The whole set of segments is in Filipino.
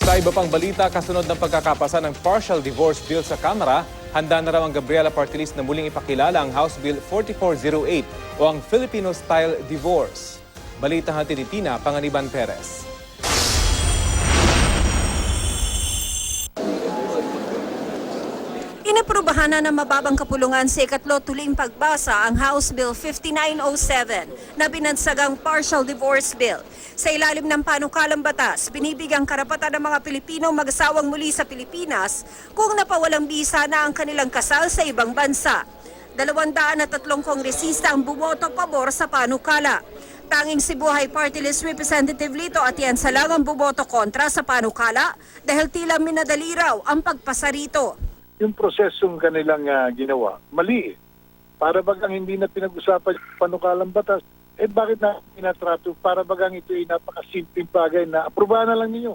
Sa iba pang balita, kasunod ng pagkakapasa ng partial divorce bill sa Kamara, handa na raw ang Gabriela Party List na muling ipakilala ang House Bill 4408 o ang Filipino-style divorce. Balita hatid ni Tina Panganiban Perez. Inaprubahan na ng mababang kapulungan sa ikatlo tuling pagbasa ang House Bill 5907 na binansagang partial divorce bill. Sa ilalim ng panukalang batas, binibigyang karapatan ng mga Pilipinong mag-asawang muli sa Pilipinas kung napawalang bisa na ang kanilang kasal sa ibang bansa. 203 kongresista ang bumoto pabor sa panukala. Tanging si Buhay Party List Representative Lito Atienza lang ang bumoto kontra sa panukala dahil tila minadali raw ang pagpasa rito. Yung prosesong kanilang ginawa, mali eh. Para bagang hindi na pinag-usapan yung panukalang batas, bakit na pinatrato? Para bagang ito ay napakasimpleng bagay na aprobahan na lang ninyo.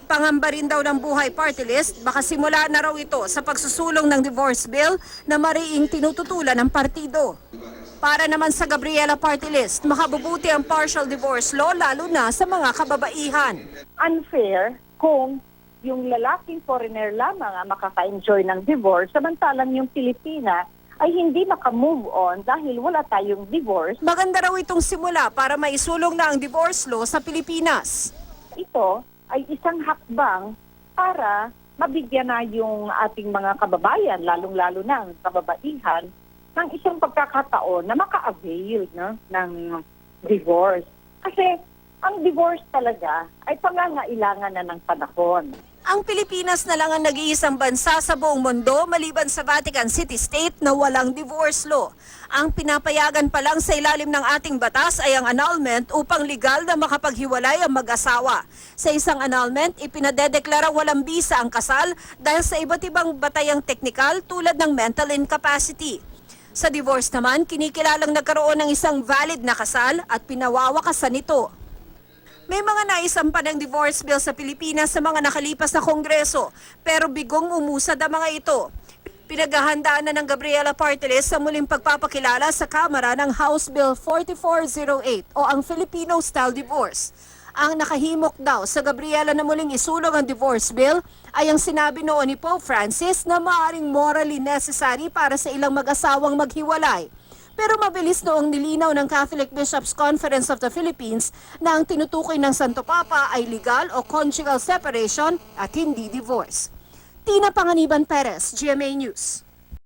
Pangamba rin daw ng Buhay Party List, baka simula na raw ito sa pagsusulong ng divorce bill na mariing tinututulan ng partido. Para naman sa Gabriela Party List, makabubuti ang partial divorce law lalo na sa mga kababaihan. Unfair kung yung lalaking foreigner lamang ang makaka-enjoy ng divorce, samantalang yung Pilipina ay hindi makamove on dahil wala tayong divorce. Maganda raw itong simula para maisulong na ang divorce law sa Pilipinas. Ito ay isang hakbang para mabigyan na yung ating mga kababayan, lalong-lalo na ang kababaihan, ng isang pagkakataon na maka-avail ng divorce. Kasi ang divorce talaga ay pangangailangan na ng panahon. Ang Pilipinas na lang ang nag-iisang bansa sa buong mundo maliban sa Vatican City State na walang divorce law. Ang pinapayagan pa lang sa ilalim ng ating batas ay ang annulment upang legal na makapaghiwalay ang mag-asawa. Sa isang annulment, ipinadedeklara walang bisa ang kasal dahil sa iba't ibang batayang teknikal tulad ng mental incapacity. Sa divorce naman, kinikilalang nagkaroon ng isang valid na kasal at pinawawakasan ito. May mga naisampa ng divorce bill sa Pilipinas sa mga nakalipas na kongreso, pero bigong umusad ang mga ito. Pinaghahandaan na ng Gabriela Party List sa muling pagpapakilala sa Kamara ng House Bill 4408 o ang Filipino-style divorce. Ang nakahimok daw sa Gabriela na muling isulong ang divorce bill ay ang sinabi noon ni Pope Francis na maaaring morally necessary para sa ilang mag-asawang maghiwalay. Pero mabilis noong nilinaw ng Catholic Bishops' Conference of the Philippines na ang tinutukoy ng Santo Papa ay legal o conjugal separation at hindi divorce. Tina Panganiban Perez, GMA News.